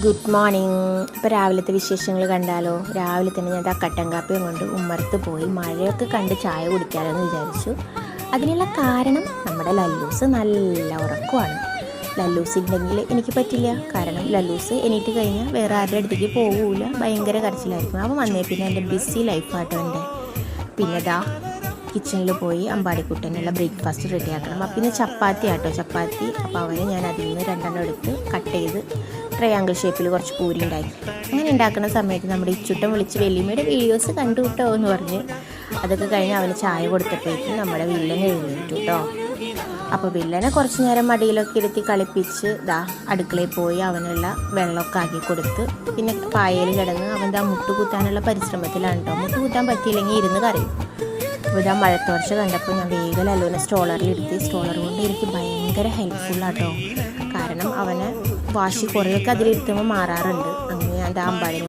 Good morning. ഇപ്പോൾ രാവിലത്തെ വിശേഷങ്ങൾ കണ്ടാലോ. രാവിലെ തന്നെ ഞാൻ കട്ടൻ കാപ്പിയും കൊണ്ട് ഉമ്മറത്ത് പോയി മഴയൊക്കെ കണ്ട് ചായ കുടിക്കാമല്ലോ എന്ന് വിചാരിച്ചു. അതിനുള്ള കാരണം നമ്മുടെ ലല്ലൂസ് നല്ല ഉറക്കമാണ്. ലല്ലൂസ് ഉണ്ടെങ്കിൽ എനിക്ക് പറ്റില്ല. കാരണം ലല്ലൂസ് എണീറ്റ് കഴിഞ്ഞാൽ വേറെ ആരുടെ അടുത്തേക്ക് പോകില്ല, ഭയങ്കര കരച്ചിലായിരിക്കും. അവൻ വന്നേ പിന്നെ എൻ്റെ ബിസി ലൈഫാട്ടോ എൻ്റെ. പിന്നെ കിച്ചണിൽ പോയി അമ്പാടിക്കുട്ടനുള്ള ബ്രേക്ക്ഫാസ്റ്റ് റെഡിയാക്കണം. അപ്പം പിന്നെ ചപ്പാത്തി. അപ്പോൾ അവനെ ഞാൻ അതിൽ നിന്ന് 2 എടുത്ത് കട്ട് ചെയ്ത് ട്രയാങ്കിൾ ഷേപ്പിൽ കുറച്ച് പൂരി ഉണ്ടാക്കി. അങ്ങനെ ഉണ്ടാക്കുന്ന സമയത്ത് നമ്മുടെ ഇച്ചുട്ടൻ വിളിച്ച് വെല്ലിമ്മയുടെ വീഡിയോസ് കണ്ടു കിട്ടോ എന്ന് പറഞ്ഞ് അതൊക്കെ കഴിഞ്ഞ് അവന് ചായ കൊടുത്തപ്പോഴേക്കും നമ്മുടെ വില്ലൻ എഴുന്നേറ്റു കേട്ടോ. അപ്പോൾ വില്ലനെ കുറച്ച് നേരം മടിയിലൊക്കെ ഇരുത്തി കളിപ്പിച്ച് അടുക്കളയിൽ പോയി അവനുള്ള വെള്ളമൊക്കെ ആക്കി കൊടുത്ത് പിന്നെ പായയിൽ കിടന്ന് അവൻ മുട്ട് കുത്താനുള്ള പരിശ്രമത്തിലാണ് കേട്ടോ. മുട്ട് കുത്താൻ പറ്റിയില്ലെങ്കിൽ ഇരുന്ന് കരയും. അപ്പോൾ മഴത്തോർച്ച കണ്ടപ്പോൾ ഞാൻ വേഗം ലല്ലുവിനെ സ്റ്റോളറിൽ ഇരുത്തി. സ്റ്റോളർ കൊണ്ട് എനിക്ക് ഭയങ്കര ഹെൽപ്ഫുള്ളാട്ടോ. കാരണം അവനെ വാശി കുറേയൊക്കെ അതിലിരുത്തുമ്പോൾ മാറാറുണ്ട്. അങ്ങനെ ഞാൻ അമ്പാടി